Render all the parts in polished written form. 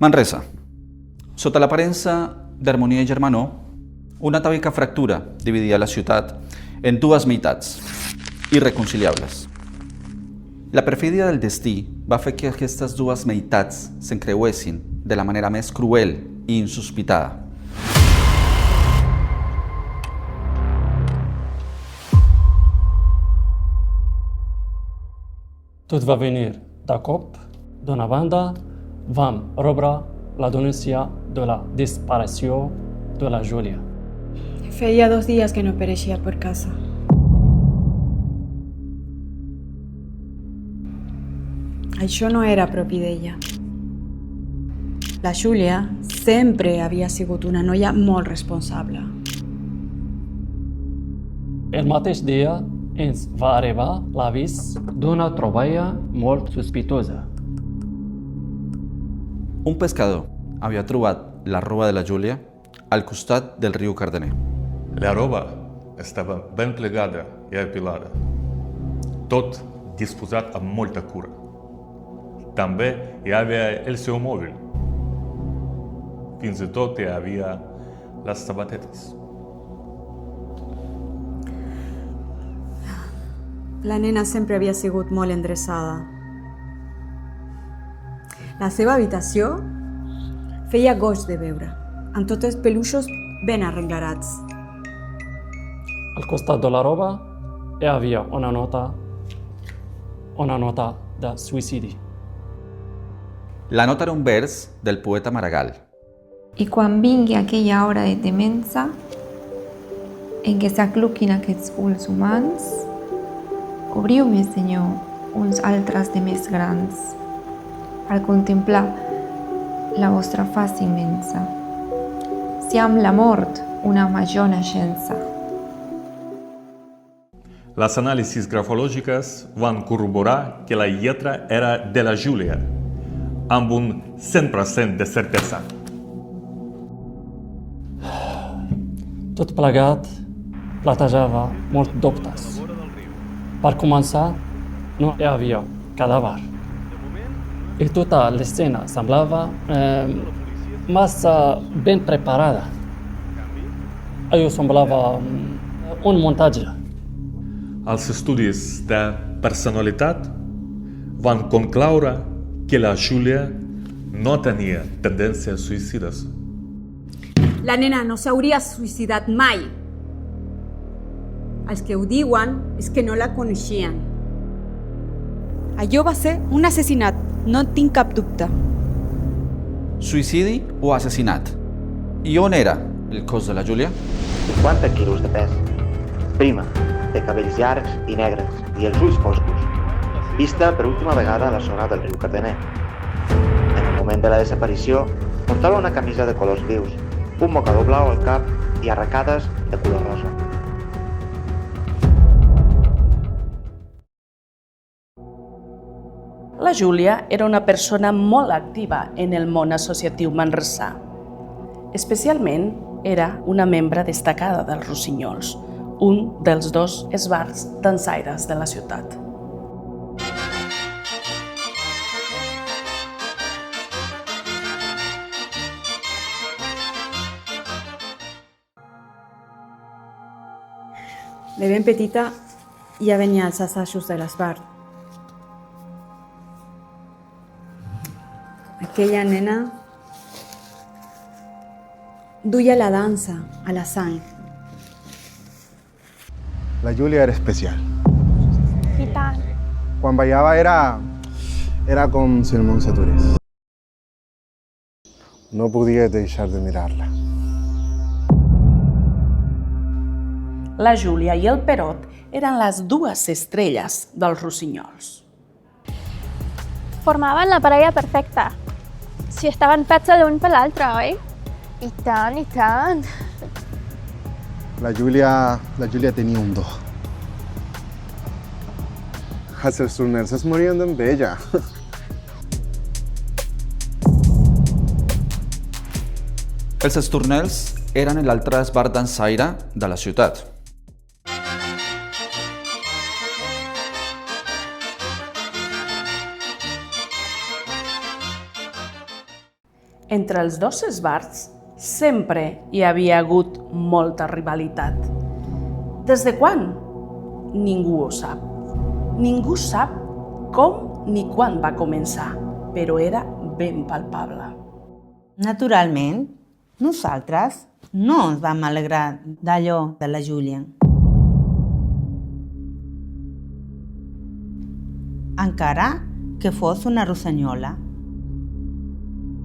Manresa. Sota l'aparença d'harmonia i germanor, una tàbica fractura dividia la ciutat en dues meitats irreconciliables. La perfídia del destí va fer que aquestes dues meitats s'encreuessin de la manera més cruel i insospitada. Tot va venir de cop. D'una banda, vam rebre la denúncia de la desaparició de la Júlia. Feia 2 dies que no apareixia per casa. Això no era propi d'ella. La Júlia sempre havia sigut una noia molt responsable. El mateix dia ens va arribar l'avís d'una troballa molt sospitosa. Un pescador havia trobat la roba de la Júlia al costat del riu Cardener. La roba estava ben plegada i apilada, tot disposat amb molta cura. També hi havia el seu mòbil. Fins i tot hi havia les sabatetes. La nena sempre havia sigut molt endreçada. La seva habitació feia goig de veure, amb tots els peluixos ben arrenglarats. Al costat de la roba hi havia una nota de suïcidi. La nota era un vers del poeta Maragall. I quan vingui aquella hora de temença en què s'acluquin aquests ulls humans, obriu-me, Senyor, uns altres de més grans, al contemplar la vostra faç immensa. Siam la mort una major naixença. Les anàlisis grafològiques van corroborar que la lletra era de la Júlia, amb un 100% de certesa. Tot plegat platejava molts dubtes. Per començar, no hi havia cadàver. I tota l'escena semblava massa ben preparada. Allò semblava un muntatge. Els estudis de personalitat van concloure que la Júlia no tenia tendències suïcides. La nena no s'hauria suïcidat mai. Els que ho diuen és que no la coneixien. Allò va ser un assassinat, no en tinc cap dubte. Suïcidi o assassinat? I on era el cos de la Júlia? 50 quilos de pes. Prima, de cabells llargs i negres i els ulls foscos. Vista per última vegada a la zona del riu Cardener. En el moment de la desaparició, portava una camisa de colors vius, un mocador blau al cap i arracades de color rosa. La Júlia era una persona molt activa en el món associatiu manresà. Especialment era una membre destacada dels Rossinyols, un dels 2 esbarts dansaires de la ciutat. De ben petita ja venia als assajos de l'esbart. Aquella nena duia la dansa a la sang. La Júlia era especial. I tant. Quan ballava era com si el món s'aturés. No podia deixar de mirar-la. La Júlia i el Perot eren les 2 estrelles dels Rossinyols. Formaven la parella perfecta. Si estaven fets l'un per l'altre, oi? I tant, i tant. La Júlia tenia un do. Els esturners es morien d'enveja. Els estornels eren l'altre esbart dansaire de la ciutat. Entre els dos esbarts sempre hi havia hagut molta rivalitat. Des de quan? Ningú ho sap. Ningú sap com ni quan va començar, però era ben palpable. Naturalment, nosaltres no ens vam alegrar d'allò de la Júlia. Encara que fos una rossanyola.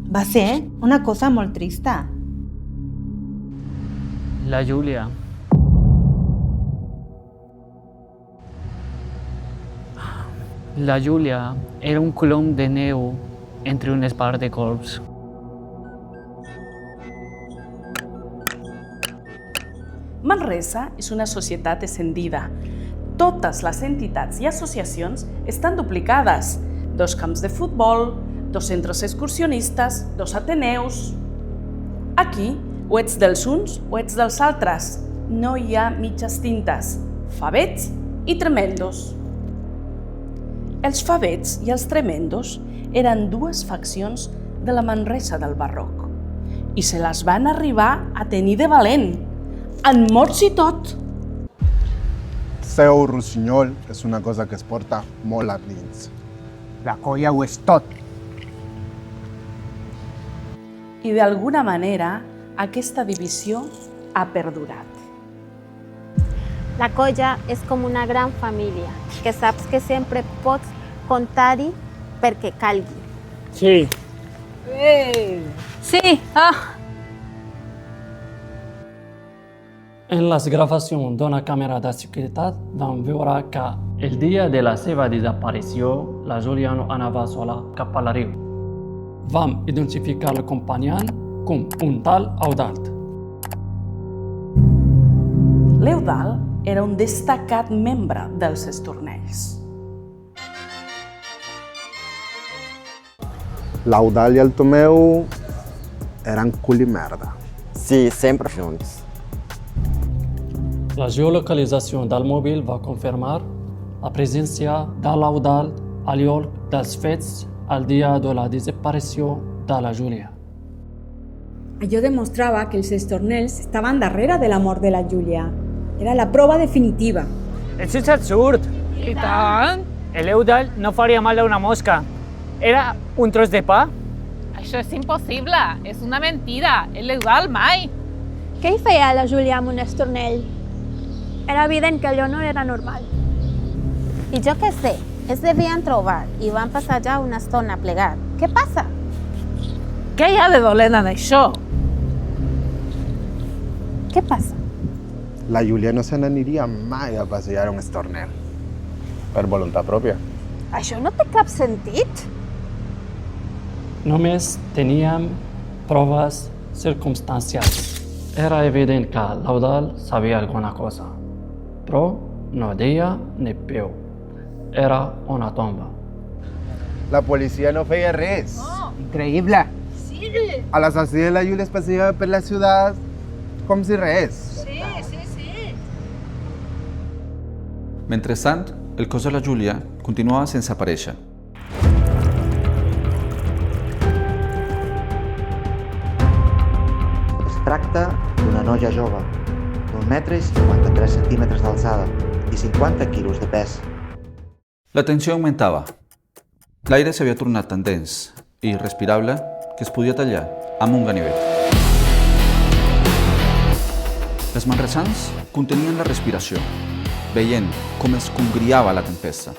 Va ser una cosa molt trista. La Júlia. La Júlia era un colom de neu entre un espart de corbs. Manresa és una societat escendida. Totes les entitats i associacions estan duplicades. 2 camps de futbol, 2 centres excursionistes, 2 ateneus. Aquí, o ets dels uns o ets dels altres. No hi ha mitges tintes, favets i tremendos. Els favets i els tremendos eren 2 faccions de la Manresa del barroc i se les van arribar a tenir de valent, en morts i tot. Ser un rossinyol és una cosa que es porta molt a dins. La colla ho és tot. I d'alguna manera aquesta divisió ha perdurat. La colla és com una gran família, que saps que sempre pots comptar-hi perquè calgui. Sí. Sí, En les gravacions d'una càmera de seguretat vam veure que El dia de la seva desaparició, la Júlia no anava sola cap al riu. vam identificar l'acompanyant com un tal Eudald. L'Eudald era un destacat membre dels Estornells. L'Eudald i el Tomeu eren cul i merda. Sí, sempre junts. La geolocalització del mòbil va confirmar la presència de l'Eudald a lloc dels fets el dia de la desaparició de la Júlia. Allò demostrava que els Estornells estaven darrere de la mort de la Júlia. Era la prova definitiva. Això és absurd. I tant! L'Eudald no faria mal a una mosca. Era un tros de pa. Això és impossible, és una mentida, l'Eudald mai. Què hi feia la Júlia amb un estornell? Era evident que allò no era normal. I jo què sé, es devien trobar i van passejar una estona plegat. Què passa? Què hi ha de dolent en això? Què passa? La Júlia no se n'aniria mai a passejar un estornel. Per voluntat pròpia. Això no té cap sentit. Només teníem proves circumstancials. Era evident que l'Eudald sabia alguna cosa, però no deia ni peu. Era una tomba. La policia no feia res. Increïble. Sí. A l'assassí de la Júlia es passeava per la ciutat com si res. Sí. Mentrestant, el cos de la Júlia continuava sense aparèixer. Es tracta d'una noia jove, d'1 metre i 53 centímetres d'alçada i 50 quilos de pes. La tensió augmentava. L'aire s'havia tornat tan dens i irrespirable que es podia tallar amb un ganivet. Els manresans contenien la respiració, veient com es congriava la tempesta.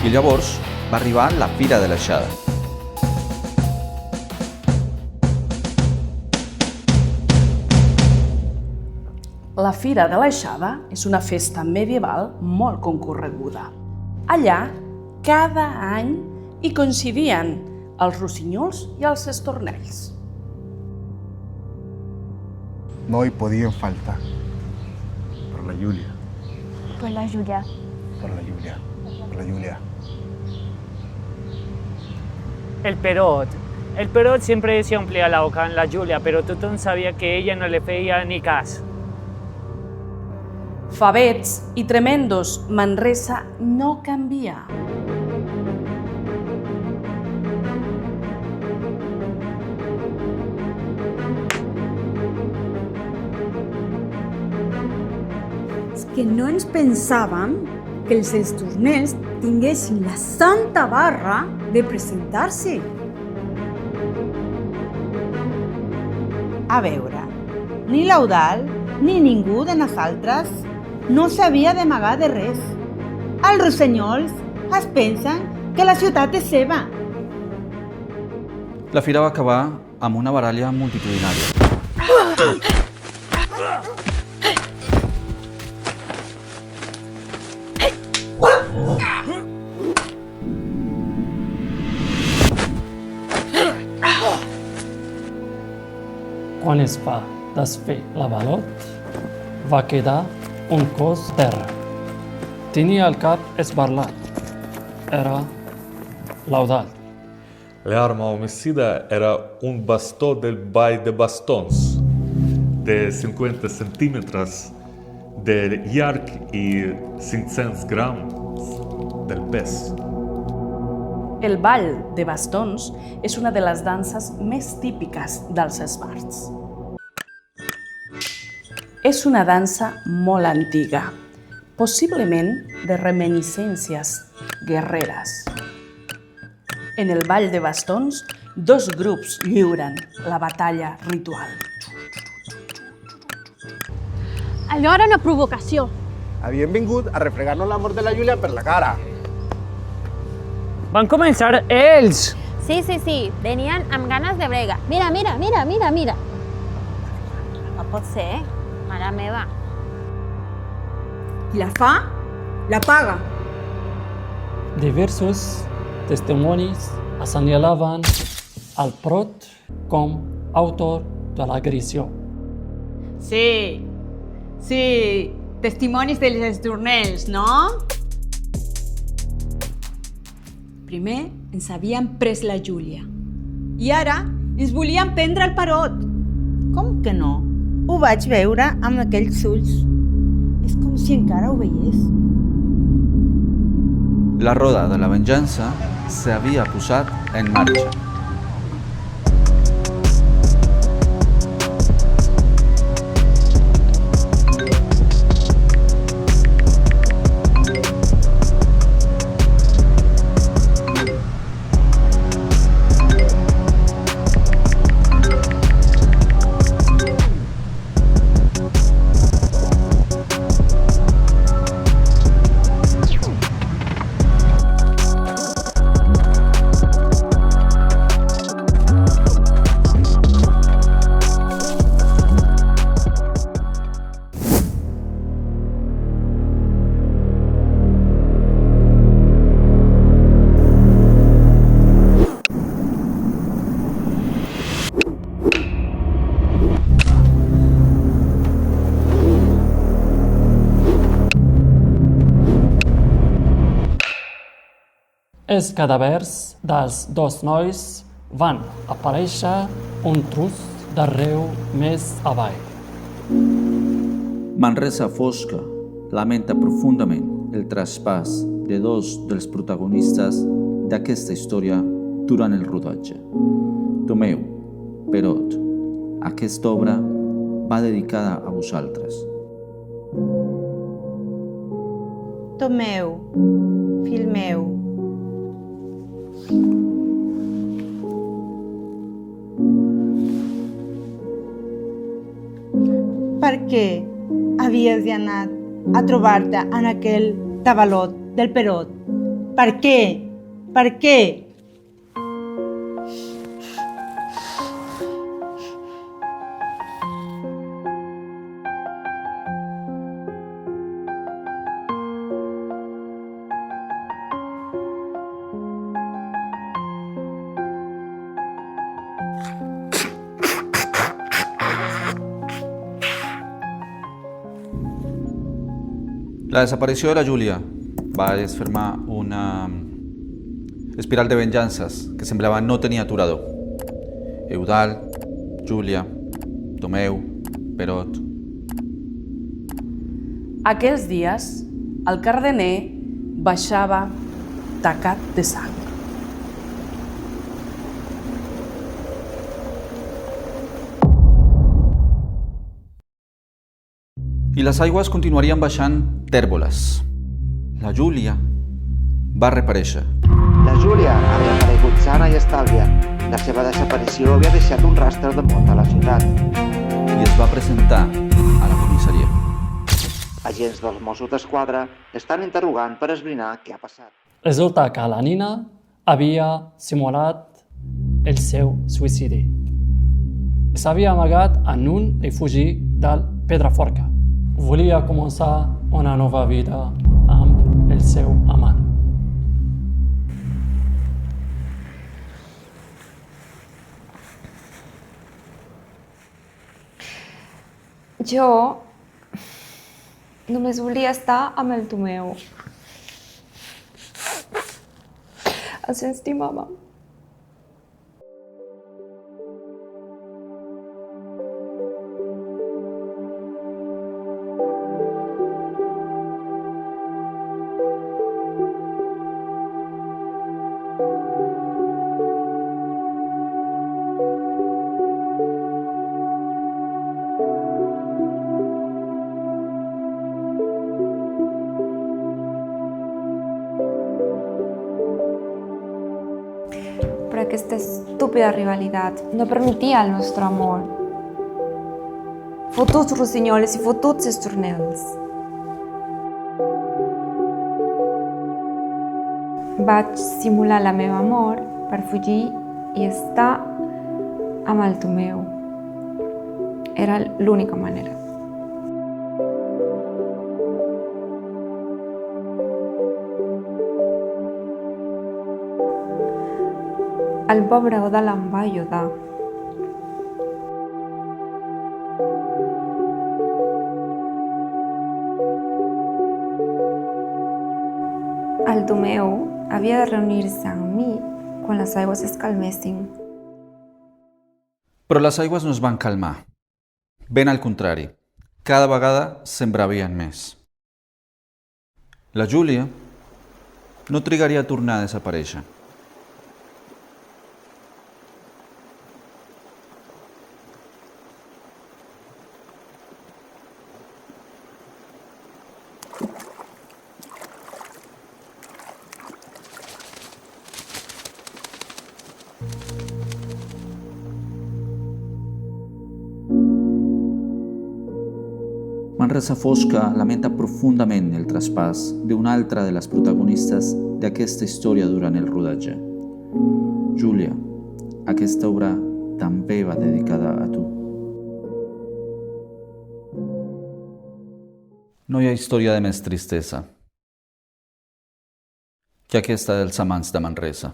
I llavors va arribar la Fira de l'Aixada. La Fira de l'Aixada és una festa medieval molt concorreguda. Allà, cada any, hi coincidien els rossinyols i els estornells. No hi podien faltar. Per la Júlia. Per la Júlia. Per la Júlia. Per la Júlia. El Perot siempre se omplía la boca en la Júlia, pero tothom sabia que ella no le feia ni cas. Favets y tremendos, Manresa no cambia. És que no ens pensàvem que els Estornels tinguessin la santa barra de presentar-se. A veure, ni l'Eudald ni ningú de nosaltres no s'havia d'amagar de res. Els rossenyols es pensen que la ciutat és seva. La fira va acabar amb una baralla multitudinària. Quan es va desfer l'avalot, va quedar un cos terra. Tenia el cap esbarlat. Era l'Eudald. L'arma homicida era un bastó del ball de bastons de 50 centímetres de llarg i 500 grams del pes. El ball de bastons és una de les danses més típiques dels esbarts. És una dansa molt antiga, possiblement de reminiscències guerreres. En el ball de bastons, dos grups lliuren la batalla ritual. Allò era una provocació. Havien vingut a refregar-nos l'amor de la Júlia per la cara. Van començar ells! Sí, venien amb ganes de brega. Mira. No pot ser, mare meva. Qui la fa, la paga. Diversos testimonis assenyalaven al Prot com autor de l'agressió. Sí, testimonis dels Estornels, no? Primer ens havien pres la Júlia i ara ens volien prendre el Perot. Com que no? Ho vaig veure amb aquells ulls. És com si encara ho veiés. La roda de la venjança s'havia posat en marxa. Els cadàvers dels dos nois van aparèixer un tros d'arreu més avall. Manresa Fosca lamenta profundament el traspàs de dos dels protagonistes d'aquesta història durant el rodatge. Tomeu, Perot, aquesta obra va dedicada a vosaltres. Tomeu, fill meu, per què havies d'anar a trobar-te en aquell tabalot del Perot? Per què? Per què? La desaparició de la Júlia va desfermar una espiral de venjances que semblava no tenir aturador. Eudald, Júlia, Tomeu, Perot. Aquells dies, el Cardener baixava tacat de sang. I les aigües continuarien baixant tèrboles. La Júlia va reaparèixer. La Júlia havia aparegut sana i estàlvia. La seva desaparició havia deixat un rastre de mort a la ciutat. I es va presentar a la comissaria. Agents dels Mossos d'Esquadra estan interrogant per esbrinar què ha passat. Resulta que la nina havia simulat el seu suïcidi. S'havia amagat en un refugi del Pedraforca. Volia començar una nova vida amb el seu amant. Jo només volia estar amb el Tomeu. Els estimava. Però aquesta estúpida rivalitat no permetia el nostre amor. Fotuts rossinyols i fotuts estornels. Vaig simular la meva amor per fugir i estar amb el Tomeu. Era l'única manera. El pobre Eudald em va ajudar. El Tomeu havia de reunir-se amb mi quan les aigües es calmessin. Però les aigües no es van calmar. Ben al contrari, cada vegada s'embravien més. La Júlia no trigaria a tornar a desaparèixer. Manresa Fosca lamenta profundament el traspàs d'una altra de les protagonistes d'aquesta història durant el rodatge. Júlia, aquesta obra també va dedicada a tu. No hi ha història de més tristesa que aquesta dels amants de Manresa.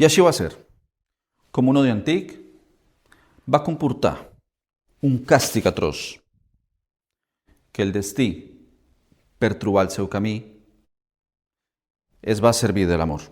I així va ser. Com un odi antic, va comportar un càstig atroç que el destí, per trobar el seu camí, es va servir de l'amor.